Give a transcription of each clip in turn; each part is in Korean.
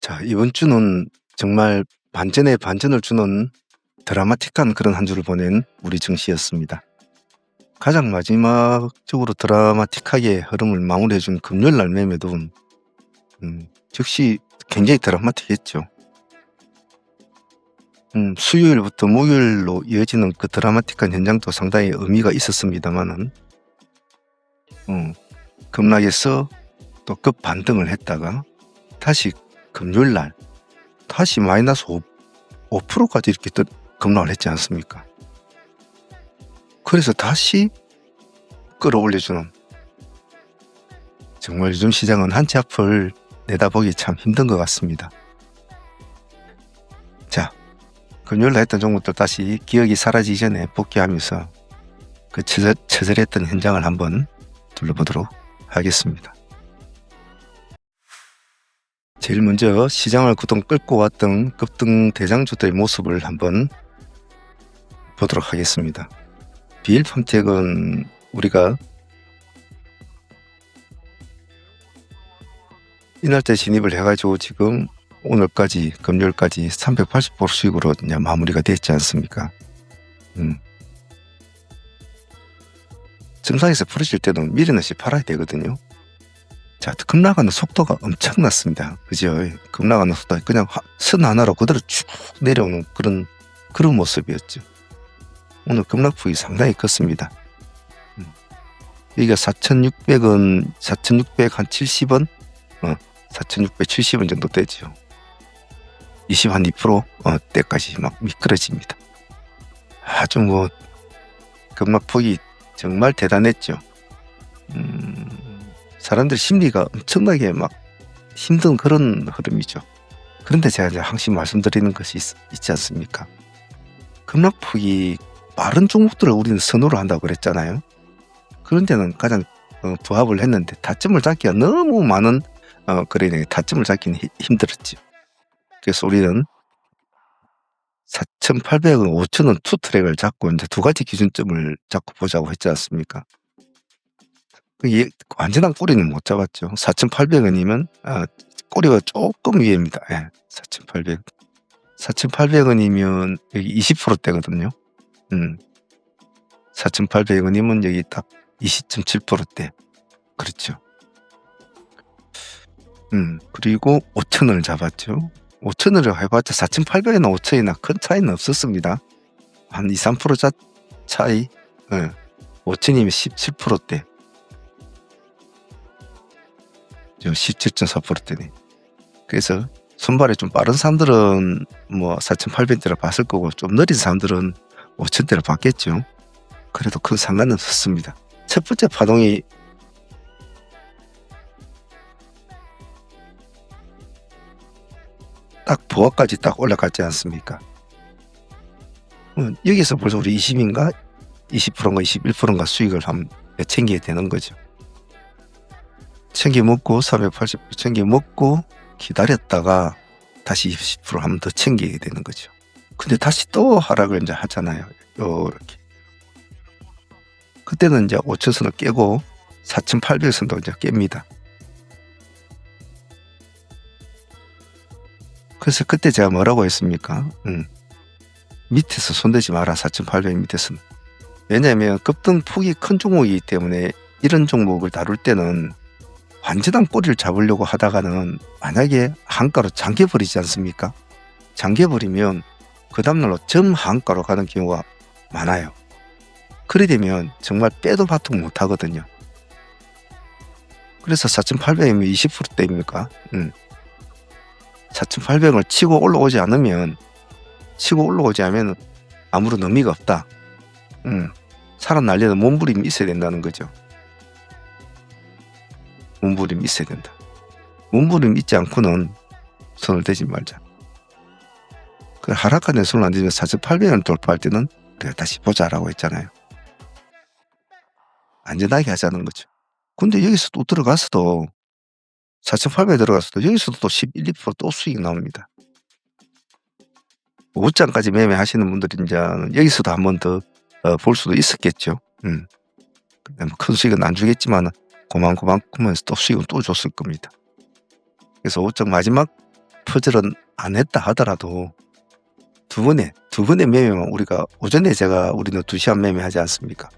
자, 이번 주는 정말 반전에 반전을 주는 드라마틱한 그런 한 주를 보낸 우리 증시였습니다. 가장 마지막적으로 드라마틱하게 흐름을 마무리해준 금요일 날 매매도 즉시 굉장히 드라마틱했죠. 수요일부터 목요일로 이어지는 그 드라마틱한 현장도 상당히 의미가 있었습니다만은 급락해서 또 급반등을 했다가 다시 금요일 날 다시 마이너스 5%까지 이렇게 급락을 했지 않습니까? 그래서 다시 끌어올려주는, 정말 요즘 시장은 한 치 앞을 내다보기 참 힘든 것 같습니다. 자, 금요일날 했던 종목들 다시 기억이 사라지기 전에 복귀하면서 그 처절했던 현장을 한번 둘러보도록 하겠습니다. 제일 먼저 시장을 그동안 끌고 왔던 급등 대장주들의 모습을 한번 보도록 하겠습니다. 비일팜텍은 우리가 이날짜 진입을 해가지고 지금 오늘까지 금요일까지 380% 수익으로 마무리가 됐지 않습니까? 점상에서 풀어질 때는 미리너시 팔아야 되거든요. 자, 급락하는 속도가 엄청났습니다. 그죠? 급락하는 속도가 그냥 선 하나로 그대로 쭉 내려오는 그런 모습이었죠. 오늘 급락폭이 상당히 컸습니다. 여기가 4,600원, 4,670원, 4,670원 정도 되죠. 2% 때까지 막 미끄러집니다. 아주 급락폭이 정말 대단했죠. 사람들 심리가 엄청나게 막 힘든 그런 흐름이죠. 그런데 제가 이제 항상 말씀드리는 것이 있지 않습니까? 급락폭이 빠른 종목들을 우리는 선호를 한다고 그랬잖아요. 그런 데는 가장 부합을 했는데 타점을 잡기가 너무 많은 그러니 타점을 잡기는 힘들었죠. 그래서 우리는 4,800원, 5,000원 투 트랙을 잡고 이제 두 가지 기준점을 잡고 보자고 했지 않습니까? 완전한 꼬리는 못 잡았죠. 4,800원이면 꼬리가 조금 위에입니다. 4,800원. 4,800원이면 여기 20%대거든요. 4,800원이면 여기 딱 20.7%대. 그렇죠. 그리고 5,000원을 잡았죠. 5,000원을 해봤자 4,800원이나 5,000원이나 큰 차이는 없었습니다. 한 2, 3% 차이. 5,000원이면 17%대. 17.4%대네. 그래서 손발이 좀 빠른 사람들은 4,800대를 봤을 거고, 좀 느린 사람들은 5,000대를 봤겠죠. 그래도 큰 상관은 없었습니다. 첫 번째 파동이 딱 보합까지 딱 올라갔지 않습니까? 여기서 벌써 우리 20인가 20%인가 21%인가 수익을 한번 챙겨야 되는 거죠. 챙겨 먹고 380% 챙겨 먹고 기다렸다가 다시 20% 한 번 더 챙겨야 되는 거죠. 근데 다시 또 하락을 이제 하잖아요. 이렇게. 그때는 이제 5,000선을 깨고 4,800선도 이제 깹니다. 그래서 그때 제가 뭐라고 했습니까? 밑에서 손대지 마라. 4,800 밑에서는. 왜냐하면 급등폭이 큰 종목이기 때문에 이런 종목을 다룰 때는 완전한 꼬리를 잡으려고 하다가는 만약에 한가로 잠겨버리지 않습니까? 잠겨버리면 그 다음날로 점한가로 가는 경우가 많아요. 그래 되면 정말 빼도 박도 못하거든요. 그래서 4,800이면 20%대입니까? 4,800을 치고 올라오지 않으면 아무런 의미가 없다. 살아나려는 몸부림이 있어야 된다는 거죠. 몸부림이 있어야 된다. 몸부림 있지 않고는 손을 대지 말자. 그 하락하는 손을 안 대면 4,800을 돌파할 때는 우리가 다시 보자라고 했잖아요. 안전하게 하자는 거죠. 근데 여기서 또 들어가서도 4,800 들어가서도 여기서도 또 11, 12% 수익 나옵니다. 5장까지 매매하시는 분들이 이제 여기서도 한 번 더 볼 수도 있었겠죠. 큰 수익은 안 주겠지만 고만고만하면서 또 수익은 또 줬을 겁니다. 그래서 5장 마지막 퍼즐은 안 했다 하더라도 두 번의 매매만 우리가 오전에 우리는 2시간 매매하지 않습니까?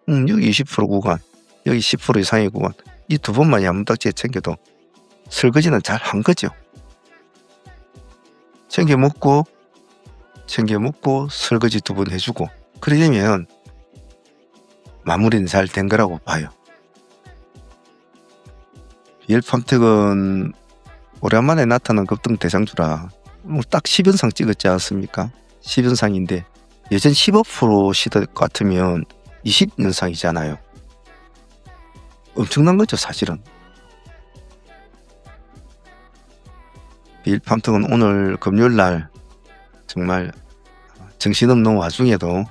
여기 20% 구간, 여기 10% 이상의 구간, 이 두 번만 야무딱지에 챙겨도 설거지는 잘 한 거죠. 챙겨 먹고 설거지 2번 해주고 그러려면 마무리는 잘 된 거라고 봐요. BL팜텍은 오랜만에 나타난 급등 대장주라 딱 10연상 찍었지 않습니까? 10연상인데 예전 15% 시대 같으면 20연상이잖아요. 엄청난 거죠 사실은. BL팜텍은 오늘 금요일날 정말 정신없는 와중에도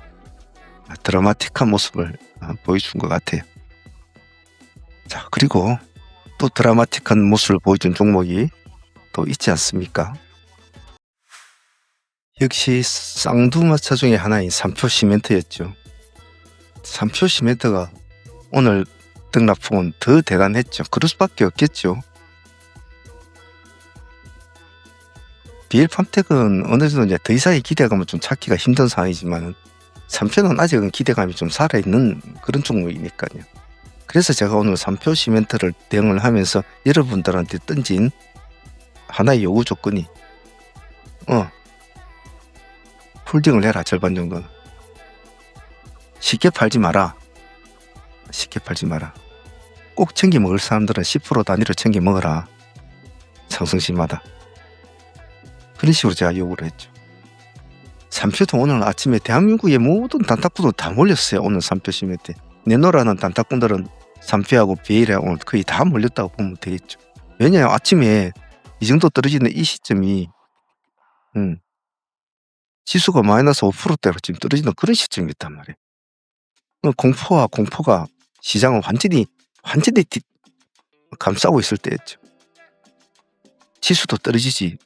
드라마틱한 모습을 보여준 것 같아요. 자, 그리고 또 드라마틱한 모습을 보여준 종목이 또 있지 않습니까? 역시 쌍두마차 중에 하나인 삼표시멘트였죠. 삼표시멘트가 오늘 등락폭은 더 대단했죠. 그럴 수밖에 없겠죠. BL팜텍은 어느 정도 이제 더 이상의 기대감을 좀 찾기가 힘든 상황이지만 삼표는 아직은 기대감이 좀 살아있는 그런 종목이니까요. 그래서 제가 오늘 삼표 시멘트를 대응을 하면서 여러분들한테 던진 하나의 요구 조건이 홀딩을 해라. 절반 정도는. 쉽게 팔지 마라. 꼭 챙겨 먹을 사람들은 10% 단위로 챙겨 먹어라. 상승시마다. 그런 식으로 제가 요구를 했죠. 삼표도 오늘 아침에 대한민국의 모든 단타꾼들 다 몰렸어요. 오늘 삼표 시멘트. 내놓으라는 단타꾼들은 삼표하고 BL에 오늘 거의 다 몰렸다고 보면 되겠죠. 왜냐하면 아침에 이 정도 떨어지는 이 시점이 지수가 마이너스 5%대로 지금 떨어지는 그런 시점이었단 말이에요. 공포가 시장을 완전히 감싸고 있을 때였죠. 지수도 떨어지지,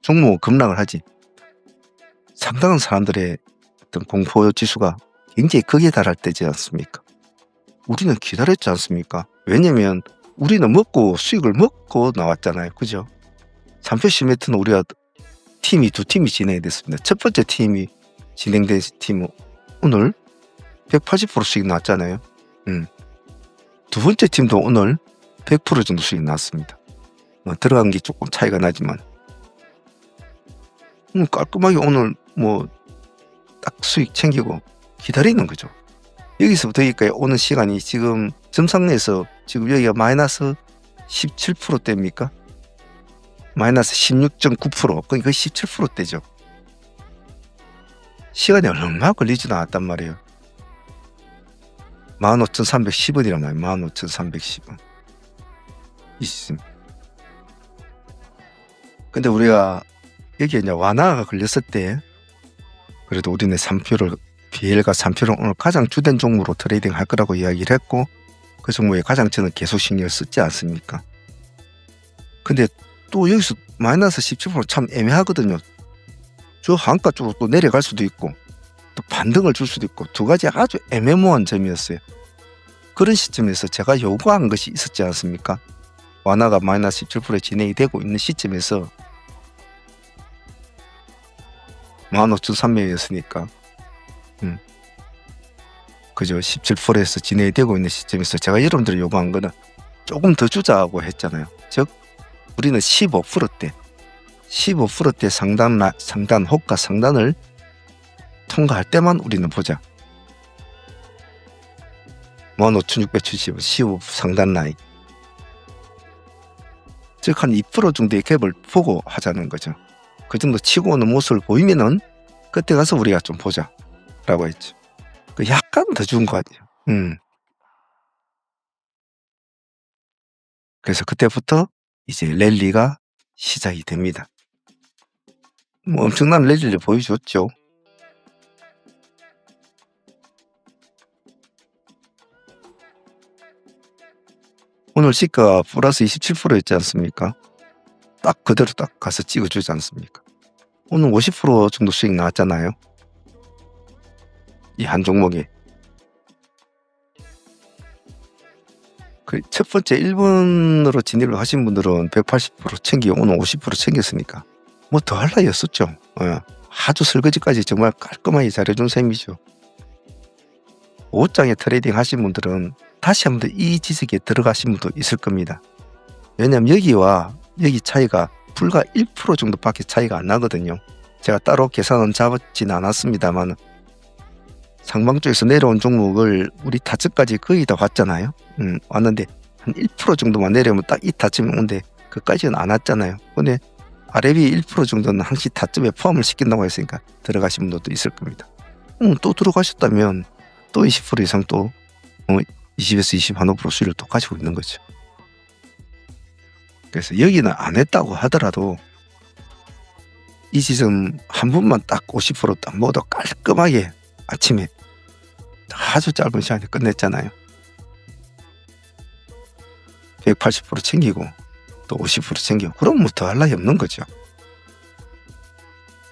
종목은 급락을 하지. 상당한 사람들의 어떤 공포 지수가 굉장히 극에 달할 때지 않습니까? 우리는 기다렸지 않습니까? 왜냐면 우리는 수익을 먹고 나왔잖아요. 그죠? 삼표 시멘트는 우리가 두 팀이 진행이 됐습니다. 첫 번째 팀이 진행된 팀은 오늘 180% 수익 났잖아요. 두 번째 팀도 오늘 100% 정도 수익 났습니다. 들어간 게 조금 차이가 나지만 깔끔하게 오늘 딱 수익 챙기고 기다리는 거죠. 여기서부터 여기까지 오는 시간이 지금 점상내에서 지금 여기가 마이너스 17%대입니까? 마이너스 16.9%. 그러니까 17%대죠. 시간이 얼마 걸리지도 않았단 말이에요. 15,310원이란 말이에요. 15,310원. 이 시점. 근데 우리가 여기에 이제 완화가 걸렸을 때 그래도 우리는 BL과 3표를 오늘 가장 주된 종목으로 트레이딩 할 거라고 이야기를 했고 그 종목에 가장 저는 계속 신경을 쓰지 않습니까? 근데 또 여기서 마이너스 17% 참 애매하거든요. 저 한가 쪽으로 또 내려갈 수도 있고 또 반등을 줄 수도 있고 두 가지 아주 애매모호한 점이었어요. 그런 시점에서 제가 요구한 것이 있었지 않습니까? 완화가 마이너스 17%에 진행이 되고 있는 시점에서 15,300원이었으니까 그죠? 17%에서 진행이 되고 있는 시점에서 제가 여러분들 요구한 거는 조금 더 주자고 했잖아요. 즉 우리는 15%대 상단 호가 상단을 통과할 때만 우리는 보자. 15,670원 15 상단 라인, 즉 한 2% 정도의 갭을 보고 하자는 거죠. 그 정도 치고 오는 모습을 보이면은 그때 가서 우리가 좀 보자 라고 했죠. 약간 더 준 거 같아요. 그래서 그때부터 이제 랠리가 시작이 됩니다. 엄청난 랠리를 보여줬죠. 오늘 시가가 플러스 27%였지 않습니까? 딱 그대로 딱 가서 찍어주지 않습니까? 오늘 50% 정도 수익 나왔잖아요. 이 한 종목에. 첫 번째 1번으로 진입을 하신 분들은 180% 챙기고 오늘 50% 챙겼으니까 뭐 더 할 나위 없었죠. 아주 설거지까지 정말 깔끔하게 잘해준 셈이죠. 5장에 트레이딩 하신 분들은 다시 한번 더 이 지식에 들어가신 분도 있을 겁니다. 왜냐면 여기와 여기 차이가 불과 1% 정도밖에 차이가 안 나거든요. 제가 따로 계산은 잡지는 않았습니다만 상방 쪽에서 내려온 종목을 우리 타점까지 거의 다 왔잖아요. 왔는데 한 1% 정도만 내려오면 딱 이 타점이 오는데 그까지는 안 왔잖아요. 근데 아래 위 1% 정도는 항시 타점에 포함을 시킨다고 했으니까 들어가신 분들도 있을 겁니다. 또 들어가셨다면 또 20% 이상 또 20에서 25% 수익을 또 가지고 있는 거죠. 그래서 여기는 안 했다고 하더라도 이 지점 한 번만 딱 50%딱 모두 깔끔하게 아침에 아주 짧은 시간에 끝냈잖아요. 180% 챙기고 또 50% 챙기고 그럼 뭐 더 할 나위 없는 거죠.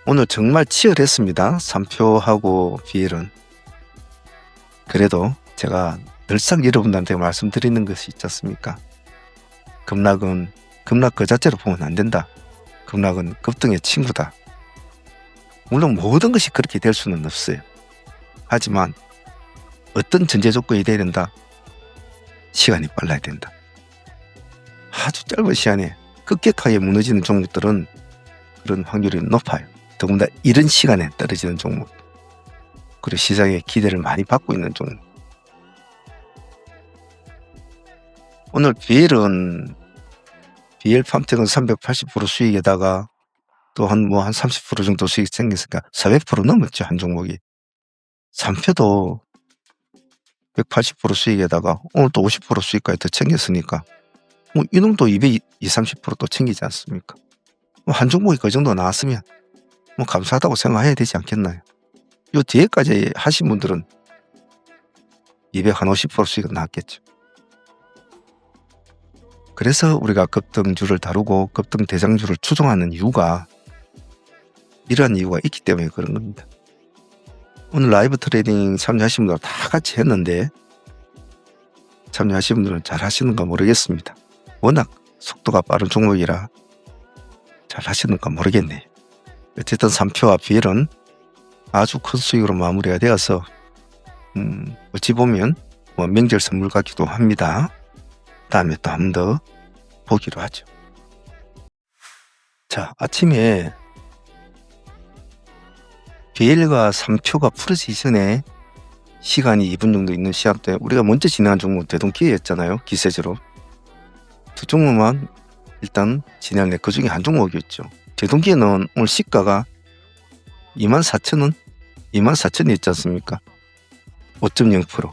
오늘 정말 치열했습니다. 3표하고 BL은. 그래도 제가 늘상 여러분들한테 말씀드리는 것이 있지 않습니까? 급락은 급락 그 자체로 보면 안 된다. 급락은 급등의 친구다. 물론 모든 것이 그렇게 될 수는 없어요. 하지만 어떤 전제 조건이 돼야 된다? 시간이 빨라야 된다. 아주 짧은 시간에 급격하게 무너지는 종목들은 그런 확률이 높아요. 더군다나 이런 시간에 떨어지는 종목, 그리고 시장에 기대를 많이 받고 있는 종목. 오늘 BL은 BL 팜텍은 380% 수익에다가 또 한 30% 정도 수익 생겼으니까 400% 넘었죠. 한 종목이. 3표도 180% 수익에다가 오늘 또 50% 수익까지 더 챙겼으니까 이놈도 220, 30%또 챙기지 않습니까? 한 종목이 그 정도 나왔으면 감사하다고 생각해야 되지 않겠나요? 요 뒤에까지 하신 분들은 250% 수익은 나왔겠죠. 그래서 우리가 급등주를 다루고 급등 대장주를 추종하는 이유가 이러한 이유가 있기 때문에 그런 겁니다. 오늘 라이브 트레이딩 참여하신 분들 다 같이 했는데 참여하신 분들은 잘 하시는가 모르겠습니다. 워낙 속도가 빠른 종목이라 잘 하시는가 모르겠네요. 어쨌든 3표와 BL은 아주 큰 수익으로 마무리가 되어서 어찌 보면 명절 선물 같기도 합니다. 다음에 또 한 번 더 보기로 하죠. 자, 아침에 BL과 3표가 풀어지기 전에 시간이 2분 정도 있는 시간 때 우리가 먼저 진행한 종목은 대동기회였잖아요. 기세제로. 두 종목만 일단 진행했는데 그 중에 한 종목이었죠. 대동기회는 오늘 시가가 24,000원, 24,000원 있지 않습니까? 5.0%,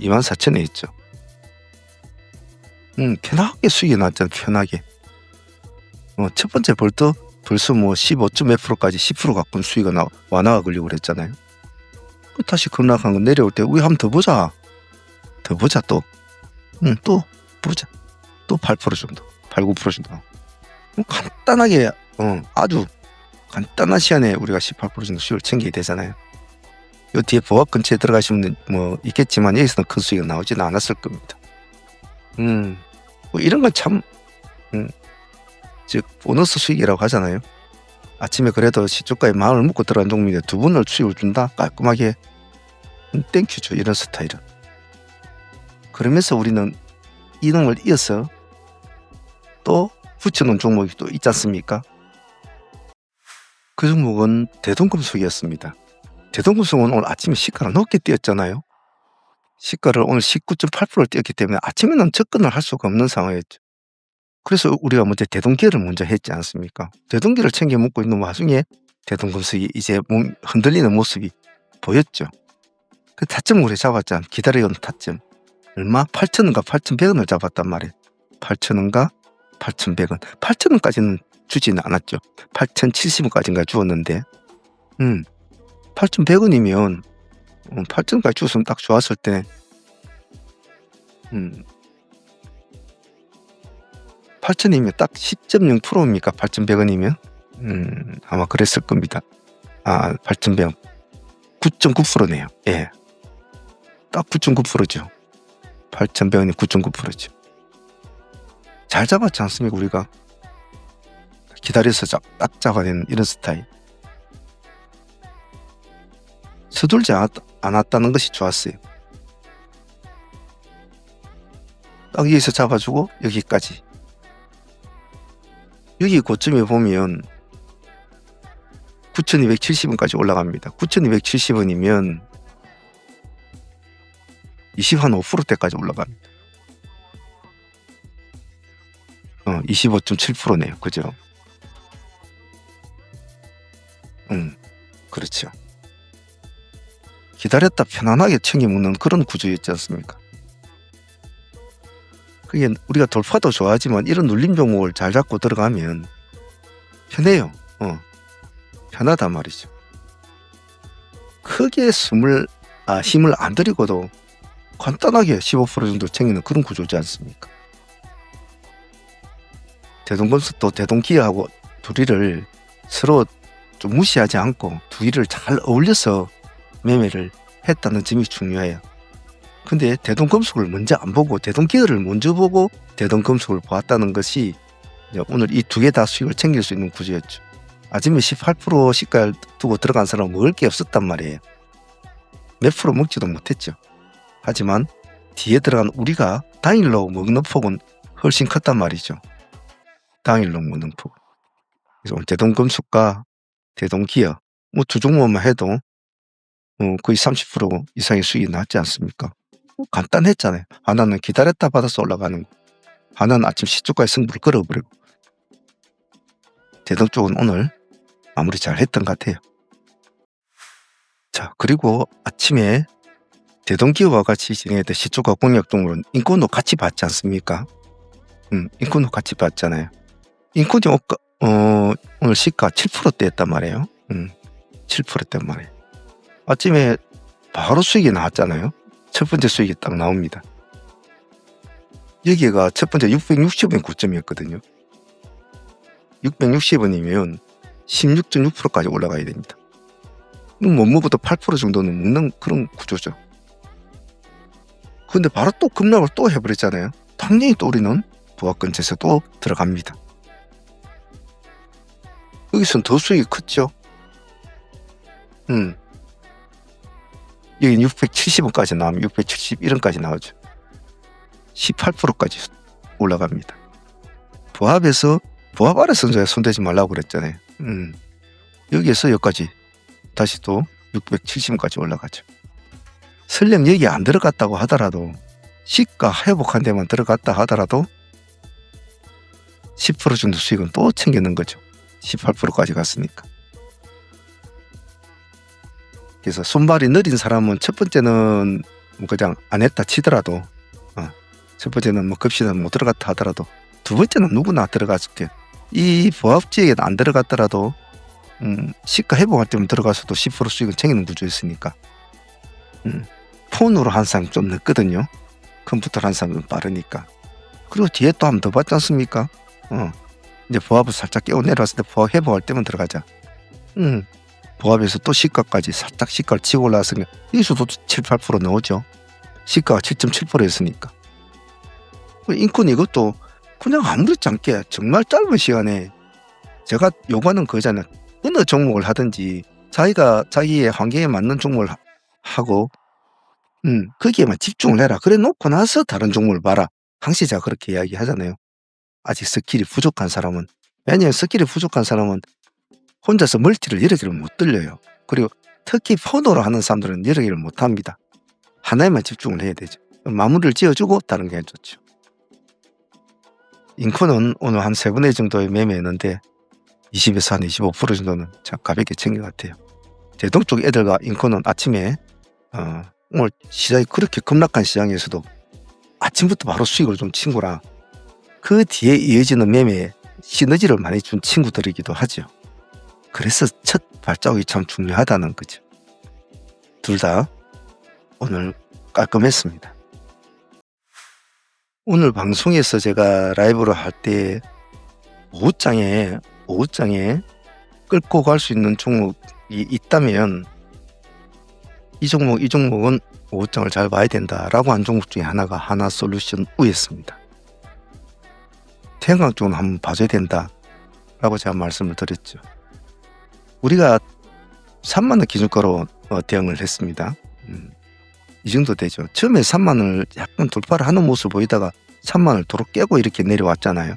24,000원 있죠. 편하게 수익이 났잖아요. 편하게. 첫 번째 벌써 15.몇%까지 10% 가까운 수익이 완화가 걸리고 그랬잖아요. 다시 급락한 거 내려올 때 우리 한번 더 보자. 더 보자 또. 또 보자. 또 8% 정도. 8, 9% 정도. 간단하게 아주 간단한 시간에 우리가 18% 정도 수익을 챙기게 되잖아요. 요 뒤에 보합 근처에 들어가시면 있겠지만 여기서는 큰 수익이 나오지는 않았을 겁니다. 이런 건 참 즉 보너스 수익이라고 하잖아요. 아침에 그래도 시초가에 마음을 먹고 들어간 종목인데 두 번을 수익을 준다? 깔끔하게 땡큐죠. 이런 스타일은. 그러면서 우리는 이놈을 이어서 또 붙여놓은 종목이 또 있지 않습니까? 그 종목은 대동금속이었습니다. 대동금속은 오늘 아침에 시가를 높게 뛰었잖아요. 시가를 오늘 19.8%를 뛰었기 때문에 아침에는 접근을 할 수가 없는 상황이었죠. 그래서 우리가 먼저 대동기회를 먼저 했지 않습니까? 대동기회를 챙겨 먹고 있는 와중에 대동금속이 이제 몸 흔들리는 모습이 보였죠. 그 타점을 우리 잡았잖아. 기다려온 타점. 얼마? 8,000원과 8,100원을 잡았단 말이에요. 8,000원과 8,100원. 8,000원까지는 주지는 않았죠. 8,070원까지인가 주었는데 8,100원이면 8,000원까지 주었으면 딱 좋았을 때 8,000원이면 딱 10.0%입니까? 8,100원이면? 아마 그랬을 겁니다. 8,100원. 9.9%네요. 예. 딱 9.9%죠. 8,100원이 9.9%죠. 잘 잡았지 않습니까? 우리가 기다려서 딱 잡아내는 이런 스타일. 서둘지 않았다는 것이 좋았어요. 딱 여기서 잡아주고 여기까지. 여기 고점에 보면 9,270원까지 올라갑니다. 9,270원이면 25%대까지 올라갑니다. 25.7%네요. 그죠? 그렇죠. 기다렸다 편안하게 챙겨 먹는 그런 구조였지 않습니까? 그게 우리가 돌파도 좋아하지만 이런 눌림 종목을 잘 잡고 들어가면 편해요. 편하단 말이죠. 크게 힘을 안 들이고도 간단하게 15% 정도 챙기는 그런 구조지 않습니까? 대동건설도 대동기아하고 둘이를 서로 좀 무시하지 않고 둘이를 잘 어울려서 매매를 했다는 점이 중요해요. 근데 대동금속을 먼저 안 보고 대동기아를 먼저 보고 대동금속을 보았다는 것이 오늘 이 두 개 다 수익을 챙길 수 있는 구조였죠. 아침에 18% 시가를 두고 들어간 사람은 먹을 게 없었단 말이에요. 몇 프로 먹지도 못했죠. 하지만 뒤에 들어간 우리가 당일로 먹는 폭은 훨씬 컸단 말이죠. 당일로 먹는 폭. 그래서 오늘 대동금속과 대동기아 두 종목만 해도 거의 30% 이상의 수익이 났지 않습니까? 간단했잖아요. 하나는 기다렸다 받아서 올라가는 거. 하나는 아침 시초가에 승부를 걸어버리고. 대동 쪽은 오늘 마무리 잘 했던 것 같아요. 자, 그리고 아침에 대동기아와 같이 진행했던 시초가 공략 종목은 인코노 같이 봤지 않습니까? 인코노 같이 봤잖아요. 인코노 오늘 시가 7%대였단 말이에요. 7%대란 말이에요. 아침에 바로 수익이 나왔잖아요. 첫 번째 수익이 딱 나옵니다. 여기가 첫 번째 660원 고점이었거든요. 660원이면 16.6%까지 올라가야 됩니다. 못 먹어도 8% 정도는 먹는 그런 구조죠. 근데 바로 또 급락을 또 해버렸잖아요. 당연히 또 우리는 부하권에서 또 들어갑니다. 여기서는 더 수익이 컸죠. 여기 670원까지 나오면 671원까지 나오죠. 18%까지 올라갑니다. 부합 아래서 손대지 말라고 그랬잖아요. 여기에서 여기까지 다시 또 670원까지 올라가죠. 설령 여기 안 들어갔다고 하더라도 시가 회복한 데만 들어갔다 하더라도 10% 정도 수익은 또 챙기는 거죠. 18%까지 갔으니까. 그래서 손발이 느린 사람은 첫 번째는 그냥 안 했다 치더라도 첫 번째는 급시는 못 들어갔다 하더라도 두 번째는 누구나 들어갔을게. 이 부합지역에 안 들어갔더라도 시가 회복할 때만 들어가서도 10% 수익은 챙기는 구조였으니까. 폰으로 한 사람 좀 늦거든요. 컴퓨터로 한 사람은 빠르니까. 그리고 뒤에 또 한 번 더 봤지 않습니까? 이제 부합을 살짝 깨워 내려왔을 때 부합 회복할 때만 들어가자. 부합에서 또 시가까지 살짝 시가를 치고 올라왔으니까 여기서도 7, 8% 나오죠. 시가가 7.7%였으니까. 인권 이것도 그냥 아무렇지 않게 정말 짧은 시간에 제가 요구하는 거잖아요. 어느 종목을 하든지 자기가 자기의 환경에 맞는 종목을 하고 거기에만 집중을 해라. 그래 놓고 나서 다른 종목을 봐라. 항상 제가 그렇게 이야기하잖아요. 아직 스킬이 부족한 사람은. 왜냐하면 스킬이 부족한 사람은 혼자서 멀티를 여러 개를 못 들려요. 그리고 특히 폰으로 하는 사람들은 여러 개를 못 합니다. 하나에만 집중을 해야 되죠. 마무리를 지어주고 다른 게 좋죠. 인코는 오늘 한 3분의 정도의 매매했는데 20에서 한 25% 정도는 참 가볍게 챙긴 것 같아요. 대동 쪽 애들과 인코는 아침에 오늘 시장이 그렇게 급락한 시장에서도 아침부터 바로 수익을 좀 친 거라 그 뒤에 이어지는 매매에 시너지를 많이 준 친구들이기도 하죠. 그래서 첫 발자국이 참 중요하다는 거죠. 둘 다 오늘 깔끔했습니다. 오늘 방송에서 제가 라이브를 할 때 오후장에 끌고 갈 수 있는 종목이 있다면 이 종목은 오후장을 잘 봐야 된다라고 한 종목 중에 하나가 하나솔루션 U였습니다. 태양광 쪽은 한번 봐줘야 된다라고 제가 말씀을 드렸죠. 우리가 3만 원 기준가로 대응을 했습니다. 이 정도 되죠. 처음에 3만 원을 약간 돌파를 하는 모습을 보이다가 3만 원을 도로 깨고 이렇게 내려왔잖아요.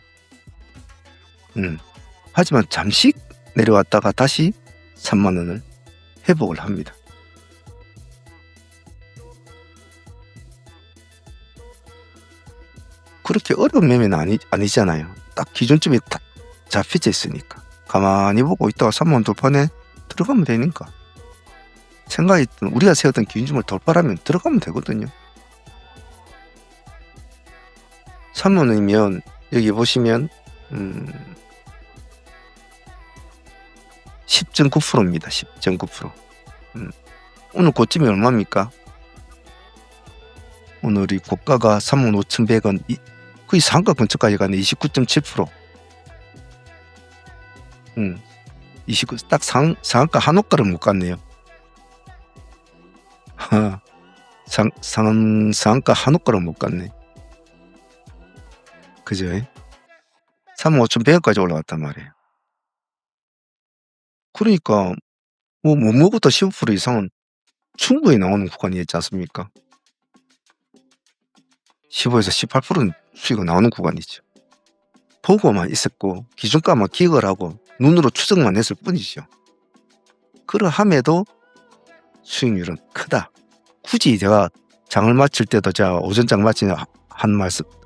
하지만 잠시 내려왔다가 다시 3만 원을 회복을 합니다. 그렇게 어려운 매매는 아니잖아요. 딱 기준점이 딱 잡혀져 있으니까. 가만히 보고 있다가 3만 원 돌파네 들어가면 되니까. 생각했던 우리가 세웠던 기준점을 돌파하면 들어가면 되거든요. 3만 원이면 여기 보시면 10.9%입니다. 10.9%. 오늘 고점이 얼마입니까? 오늘이 고가가 35,100원, 거의 상가 근처까지 가네. 29.7%. 29, 딱 상한가 한옥가를 못 갔네요. 상한가 한옥가를 못 갔네. 그죠? 35,100원까지 올라갔단 말이에요. 그러니까 뭐부터 15% 이상은 충분히 나오는 구간이었지 않습니까? 15에서 18%는 수익이 나오는 구간이죠. 보고만 있었고 기준가만 기억을 하고 눈으로 추정만 했을 뿐이죠. 그러함에도 수익률은 크다. 굳이 제가 장을 마칠 때도 제가 오전장 마치는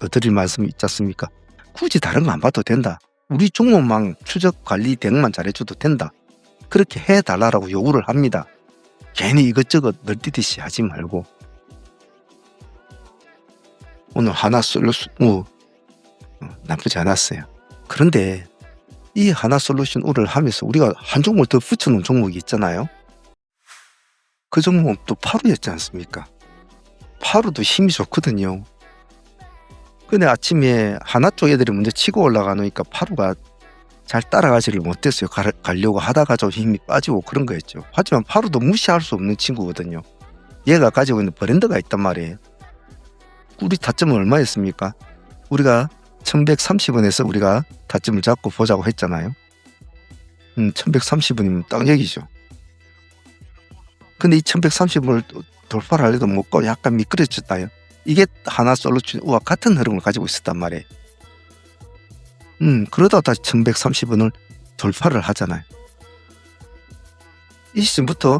드릴 말씀이 있지 않습니까? 굳이 다른 거 안 봐도 된다. 우리 종목만 추적 관리 대응만 잘해줘도 된다. 그렇게 해달라고 요구를 합니다. 괜히 이것저것 널뛰듯이 하지 말고. 오늘 하나솔루션 나쁘지 않았어요. 그런데 이 하나솔루션 우를 하면서 우리가 한 종목을 더 붙여놓은 종목이 있잖아요. 그 종목은 또 파루였지 않습니까? 파루도 힘이 좋거든요. 근데 아침에 하나 쪽 애들이 먼저 치고 올라가니까 파루가 잘 따라가지를 못했어요. 가려고 하다가 좀 힘이 빠지고 그런 거였죠. 하지만 파루도 무시할 수 없는 친구거든요. 얘가 가지고 있는 브랜드가 있단 말이에요. 우리 타점은 얼마였습니까? 우리가 1130원에서 우리가 타점을 잡고 보자고 했잖아요. 1130원이면 딱 여기죠. 근데 이 1130원을 돌파를 하려도 못 가고 약간 미끄러졌다요. 이게 하나솔루션과 같은 흐름을 가지고 있었단 말이에요. 그러다가 다시 1130원을 돌파를 하잖아요. 이 시점부터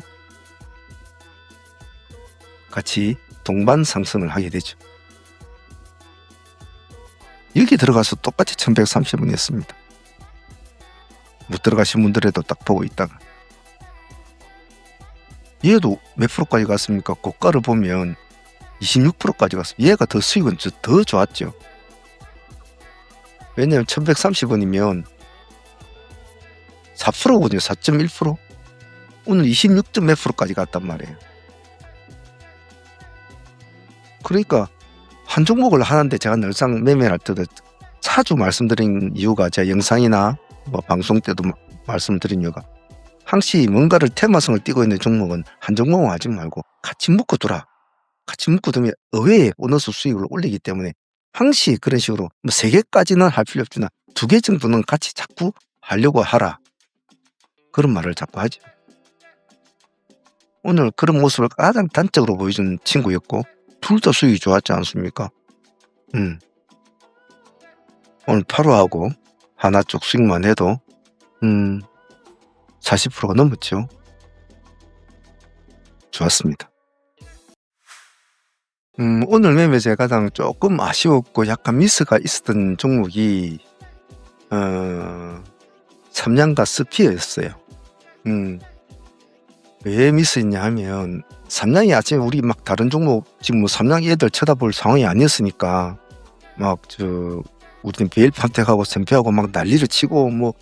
같이 동반 상승을 하게 되죠. 여기 들어가서 똑같이 1130원이었습니다. 못 들어가신 분들에도 딱 보고 있다가 얘도 몇 프로까지 갔습니까? 고가를 보면 26%까지 갔습니다. 얘가 더 수익은 더 좋았죠. 왜냐면 1130원이면 4%거든요. 4.1%. 오늘 26점 몇 프로까지 갔단 말이에요. 그러니까 한 종목을 하는데 제가 늘상 매매를 할 때도 자주 말씀드린 이유가 제가 영상이나 방송 때도 말씀드린 이유가 항시 뭔가를 테마성을 띠고 있는 종목은 한 종목은 하지 말고 같이 묶어두라. 같이 묶어두면 의외의 보너스 수익을 올리기 때문에 항시 그런 식으로 3개까지는 할 필요 없지만 2개 정도는 같이 자꾸 하려고 하라. 그런 말을 자꾸 하죠. 오늘 그런 모습을 가장 단적으로 보여준 친구였고 둘 다 수익이 좋았지 않습니까? 오늘 8호하고 하나 쪽 수익만 해도 40%가 넘었죠. 좋았습니다. 오늘 매매 제가 가장 조금 아쉬웠고 약간 미스가 있었던 종목이 삼양과 스피어였어요. 왜 미스했냐 하면 삼양이 아침에 우리 막 다른 종목 지금 삼양 애들 쳐다볼 상황이 아니었으니까 막 우리는 베일 판택하고 샘표하고 막 난리를 치고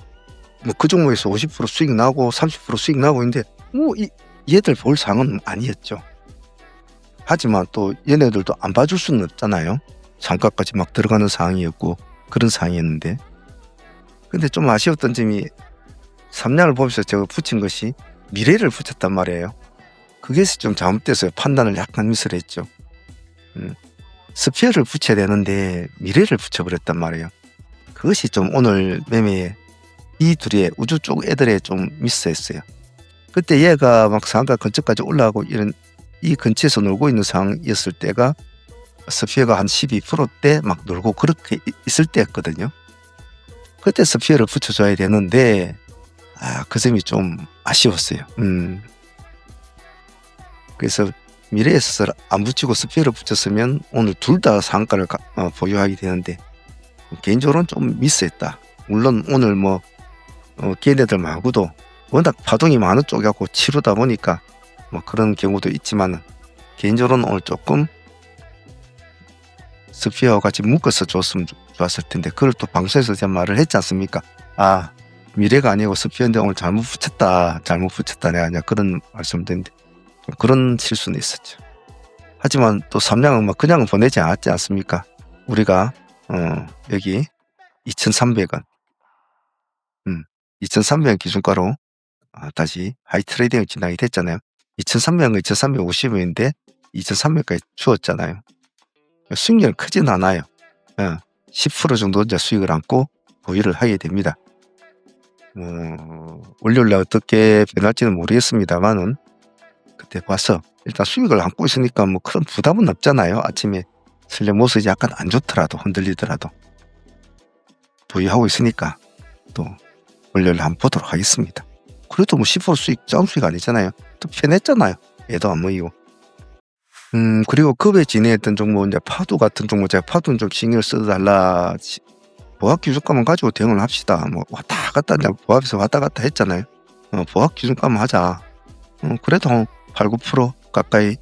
그 종목에서 50% 수익 나고 30% 수익 나고 있는데 얘들 볼 상황은 아니었죠. 하지만 또 얘네들도 안 봐줄 수는 없잖아요. 상가까지 막 들어가는 상황이었고 그런 상황이었는데 근데 좀 아쉬웠던 점이 삼양을 보면서 제가 붙인 것이 미래를 붙였단 말이에요. 그게 좀 잘못돼서 판단을 약간 미스를 했죠. 스피어를 붙여야 되는데 미래를 붙여버렸단 말이에요. 그것이 좀 오늘 매매에 이 둘의 우주 쪽 애들에 좀 미스했어요. 그때 얘가 막 상한가 근처까지 올라가고 이런 이 근처에서 놀고 있는 상황이었을 때가 스피어가 한 12%대 막 놀고 그렇게 있을 때였거든요. 그때 스피어를 붙여줘야 되는데 그 점이 좀 아쉬웠어요. 그래서 미래에서 안 붙이고 스피어를 붙였으면 오늘 둘 다 상한가를 보유하게 되는데 개인적으로는 좀 미스했다. 물론 오늘 뭐 걔네들 말고도 워낙 파동이 많은 쪽이고 치르다 보니까 뭐 그런 경우도 있지만 개인적으로는 오늘 조금 스피어와 같이 묶어서 줬으면 좋았을 텐데 그걸 또 방송에서 제가 말을 했지 않습니까? 미래가 아니고 스피어인데 오늘 잘못 붙였다 내가 그냥 그런 말씀드렸는데 그런 실수는 있었죠. 하지만 또 삼량은 뭐 그냥 보내지 않았지 않습니까? 우리가 여기 2,300원 2,300원 기준가로 다시 하이 트레이딩을 진행이 됐잖아요. 2,300원 2,350원인데 2,300원까지 주었잖아요. 수익률은 크진 않아요. 10% 정도 이제 수익을 안고 보유를 하게 됩니다. 월요일에 어떻게 변할지는 모르겠습니다만은 그때 봐서 일단 수익을 안고 있으니까 뭐 큰 부담은 없잖아요. 아침에 설레 모습이 약간 안 좋더라도 흔들리더라도 보유하고 있으니까 또 월요일에 한번 보도록 하겠습니다. 그래도 뭐 10% 수익 짜운 수익 아니잖아요. 또 편했잖아요. 얘도 안 모이고. 그리고 급에 진행했던 종목 이제 파도 같은 종목 제가 파도는 좀 신경을 써달라. 보합 기준가만 가지고 대응을 합시다. 뭐 왔다 갔다 이제 보합에서 왔다 갔다 했잖아요. 보합 기준가만 하자. 그래도 한 8, 9% 가까이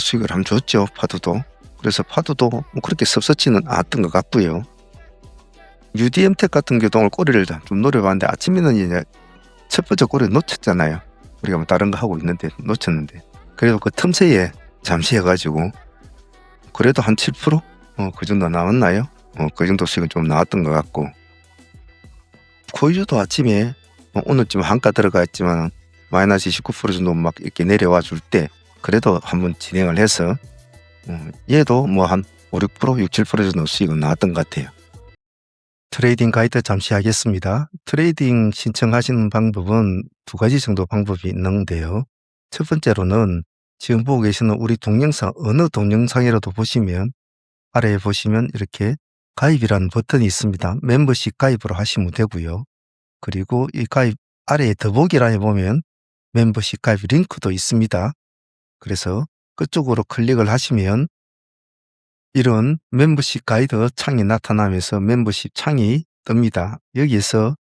수익을 한번 줬죠. 파도도. 그래서 파도도 뭐 그렇게 섭섭지는 않았던 것 같고요. UDM텍 같은 경우도 오늘 꼬리를 좀 노려봤는데 아침에는 이제 첫 번째 꼬리를 놓쳤잖아요. 우리가 뭐 다른 거 하고 있는데 놓쳤는데 그래도 그 틈새에 잠시 해가지고 그래도 한 7%? 그 정도 나왔나요? 그 정도 수익은 좀 나왔던 것 같고 코이주도 아침에 오늘쯤 한가 들어가 있지만 마이너스 29% 정도 막 이렇게 내려와 줄 때 그래도 한번 진행을 해서 얘도 뭐 한 5, 6%, 6, 7% 정도 수익은 나왔던 것 같아요. 트레이딩 가이드 잠시 하겠습니다. 트레이딩 신청하시는 방법은 두 가지 정도 방법이 있는데요. 첫 번째로는 지금 보고 계시는 우리 동영상 어느 동영상이라도 보시면 아래에 보시면 이렇게 가입이라는 버튼이 있습니다. 멤버십 가입으로 하시면 되고요. 그리고 이 가입 아래에 더보기란에 보면 멤버십 가입 링크도 있습니다. 그래서 그쪽으로 클릭을 하시면 이런 멤버십 가이드 창이 나타나면서 멤버십 창이 뜹니다. 여기에서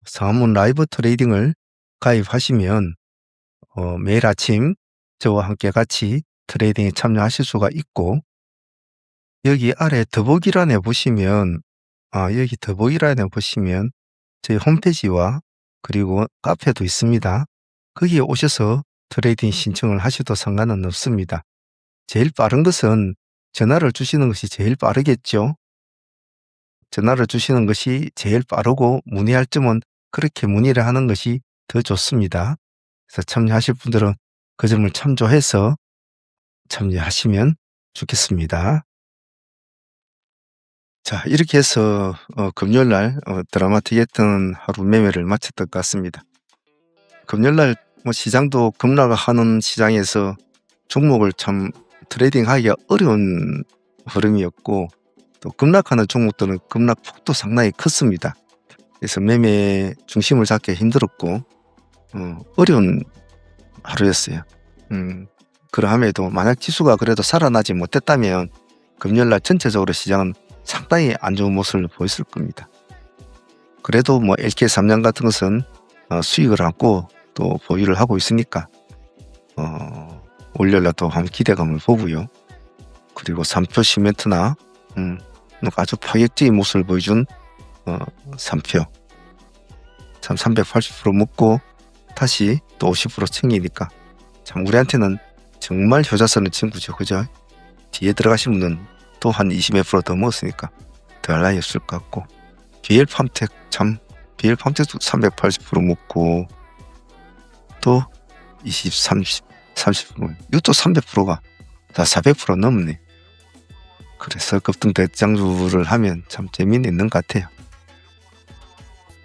상한문 라이브 트레이딩을 가입하시면 매일 아침 저와 함께 같이 트레이딩에 참여하실 수가 있고 여기 아래 더보기란에 보시면 여기 더보기란에 보시면 저희 홈페이지와 그리고 카페도 있습니다. 거기에 오셔서 트레이딩 신청을 하셔도 상관은 없습니다. 제일 빠른 것은 전화를 주시는 것이 제일 빠르겠죠. 전화를 주시는 것이 제일 빠르고 문의할 점은 그렇게 문의를 하는 것이 더 좋습니다. 그래서 참여하실 분들은 그 점을 참조해서 참여하시면 좋겠습니다. 자, 이렇게 해서 금요일날 드라마틱했던 하루 매매를 마쳤던 것 같습니다. 금요일날 뭐 시장도 급락하는 시장에서 종목을 참 트레이딩하기가 어려운 흐름이었고 또 급락하는 종목들은 급락폭도 상당히 컸습니다. 그래서 매매 중심을 잡기 힘들었고 어려운 하루였어요. 그러함에도 만약 지수가 그래도 살아나지 못했다면 금요일날 전체적으로 시장은 상당히 안 좋은 모습을 보였을 겁니다. 그래도 뭐 LK 삼양 같은 것은 수익을 안고 또 보유를 하고 있으니까 월요일날 또 한 기대감을 보고요. 그리고 삼표 시멘트나 아주 파격적인 모습을 보여준 3표 참 380% 먹고 다시 또 50% 챙기니까 참 우리한테는 정말 효자선의 친구죠. 그죠? 뒤에 들어가신 분은 또 한 20몇% 더 먹었으니까 더 할 나위 없을 것 같고 BL팜텍 참 BL팜텍도 380% 먹고 또 20, 30, 30% 이것도 300%가 다 400% 넘네. 그래서 급등 대장주를 하면 참 재미는 있는 것 같아요.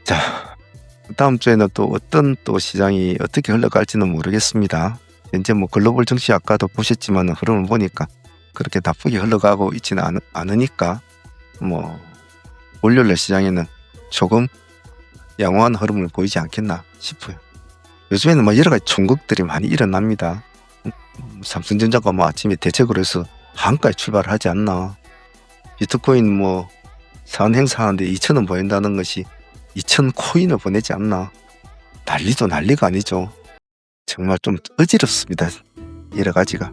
자, 다음 주에는 또 어떤 또 시장이 어떻게 흘러갈지는 모르겠습니다. 현재 뭐 글로벌 증시 아까도 보셨지만 흐름을 보니까 그렇게 나쁘게 흘러가고 있지는 않으니까 뭐 월요일 시장에는 조금 양호한 흐름을 보이지 않겠나 싶어요. 요즘에는 뭐 여러 가지 종목들이 많이 일어납니다. 삼성전자가 뭐 아침에 대책으로 해서 한가에 출발하지 않나. 비트코인 뭐 사은 행사하는데 2,000원 보낸다는 것이 2,000 코인을 보내지 않나. 난리도 난리가 아니죠. 정말 좀 어지럽습니다. 여러 가지가.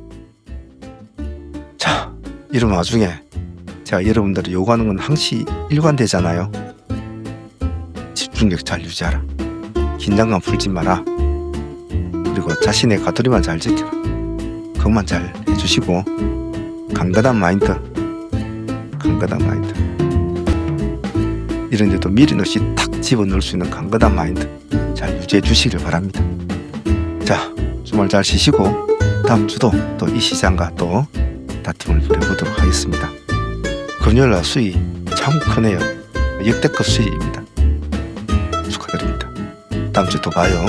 자, 이런 와중에 제가 여러분들이 요구하는 건 항시 일관되잖아요. 집중력 잘 유지하라. 긴장감 풀지 마라. 그리고 자신의 가두리만 잘 지켜라. 그것만 잘 해주시고 강건한 마인드 이런 데도 미련 없이 탁 집어넣을 수 있는 강건한 마인드 잘 유지해 주시길 바랍니다. 자, 주말 잘 쉬시고 다음 주도 또 이 시장과 또 다툼을 벌여보도록 하겠습니다. 금요일날 수익 참 크네요. 역대급 수익입니다. 축하드립니다. 다음 주 또 봐요.